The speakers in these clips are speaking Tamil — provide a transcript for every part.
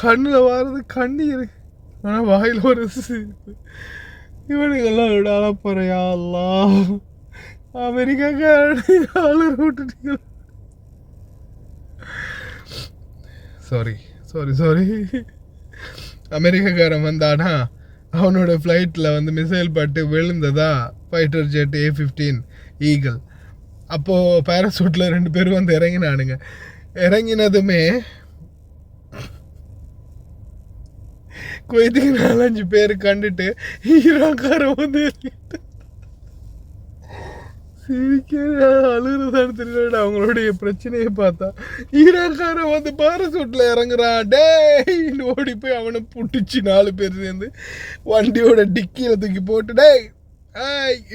கண்ணில் வர்றது கண்ணீர், ஆனால் வாயில் ஒரு சிரிப்பு. இவனுங்கெல்லாம் விடால போறியா எல்லாம் அமெரிக்காக்காரர் விட்டுட்டீங்க. Sorry sorry sorry. அமெரிக்காக்காரன் வந்தானா அவனோட ஃப்ளைட்டில் வந்து மிசைல் பட்டு விழுந்ததா ஃபைட்டர் ஜெட் A-15 ஈகிள். அப்போது பேராசூட்டில் 2 பேரும் வந்து இறங்கினானுங்க. இறங்கினதுமே குவைத்துக்கு 4-5 பேர் கண்டுட்டு ஈரான்காரன் வந்து அழுகுறதான்னு தெரியல. அவங்களுடைய பிரச்சனையை பார்த்தா ஈரான்காரன் வந்து பாராசூட்டில் இறங்குறான். டேய் ஓடி போய் அவனை புட்டிச்சு 4 பேர் சேர்ந்து வண்டியோட டிக்கியில் தூக்கி போட்டு டேய்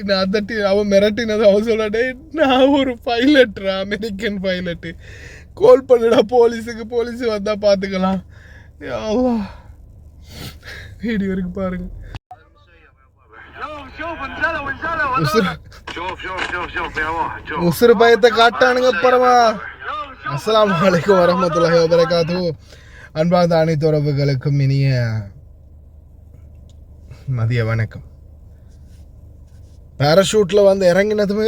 நான் அதட்டி அவன் மிரட்டினது. அவன் சொல்ல டேய் நான் ஒரு பைலட்ரா, அமெரிக்கன் பைலட்டு, கால் பண்ணுடா போலீஸுக்கு, போலீஸ் வந்தால் பார்த்துக்கலாம். வீடியோ இருக்கு பாருங்க. உசுறு பயத்தை காட்டானுங்க பரமா. அஸ்ஸலாமு அலைக்கும் வரஹ்மத்துல்லாஹி வபரகாத்துஹு. அன்பார்ந்த அனைத்து உறவுகளுக்கும் இனிய மதிய வணக்கம். பேராஷூட்டில் வந்து இறங்கினதுமே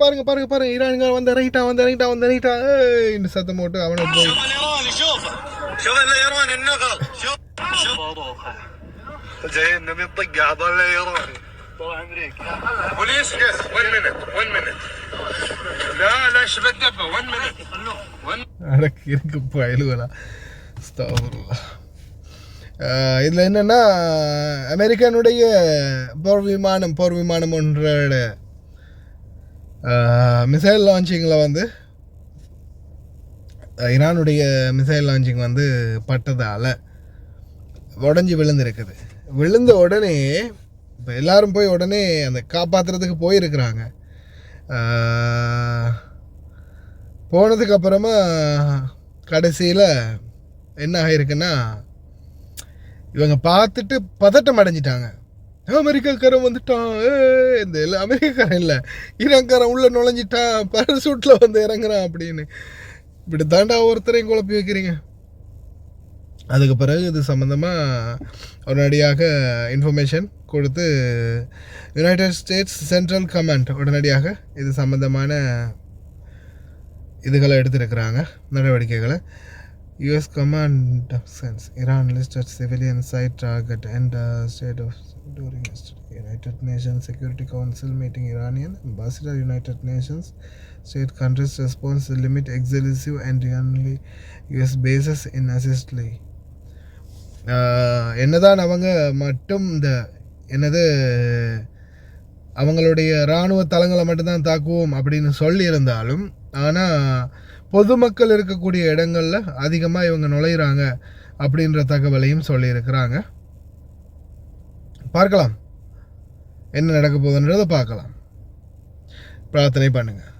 பாருங்க பாருங்க பாருங்க ஈரான்கார வந்து இறங்கிட்டான் இந்த சத்தம் போட்டு அவனை போய் جايين نبي نطق هذول ايراني طلع امريكا بوليس جس 1 minute لا شبه الدبه 1 minute அடக்கு இருக்கு பயலுவலா. அஸ்தக்ஃபிருல்லாஹ். இதில் என்னென்னா அமெரிக்கனுடைய போர் விமானம் ஒன்றோட மிசைல் லான்ச்சிங்கில் வந்து ஈரானுடைய மிசைல் லான்ச்சிங் வந்து பட்டதால் உடஞ்சி விழுந்துருக்குது. விழுந்த உடனே இப்போ எல்லோரும் போய் உடனே அந்த காப்பாற்றுறதுக்கு போயிருக்கிறாங்க. போனதுக்கப்புறமா கடைசியில் என்ன ஆகிருக்குன்னா இவங்க பார்த்துட்டு பதட்டம் அடைஞ்சிட்டாங்க. அமெரிக்காக்காரன் வந்துட்டான், இந்த இல்லை அமெரிக்காக்காரன் இல்லை ஈரான்காரன் உள்ளே நுழைஞ்சிட்டான், பேராசூட்டில் வந்து இறங்குறான் அப்படின்னு. இப்படி தாண்டா ஒருத்தரையும் குழப்பி வைக்கிறீங்க. அதுக்கு பிறகு இது சம்மந்தமாக உடனடியாக இன்ஃபர்மேஷன் கொடுத்து யுனைடெட் ஸ்டேட்ஸ் சென்ட்ரல் கமாண்ட் உடனடியாக இது சம்மந்தமான இதுகளை எடுத்துருக்கிறாங்க, நடவடிக்கைகளை. US command sends Iran listed civilian site target and state of during yesterday United Nations Security Council meeting. Iranian ambassador United Nations state countries response to limit exclusive and only US bases in assistly. என்னதான் அவங்க மட்டும் இந்த அவங்களுடைய இராணுவ தளங்களை மட்டும்தான் தாக்குவோம் அப்படின்னு சொல்லியிருந்தாலும், ஆனால் பொதுமக்கள் இருக்கக்கூடிய இடங்களில் அதிகமாக இவங்க நுழையிறாங்க அப்படின்ற தகவலையும் சொல்லியிருக்கிறாங்க. பார்க்கலாம் என்ன நடக்க போகுதுன்றதை பார்க்கலாம். பிரார்த்தனை பண்ணுங்கள்.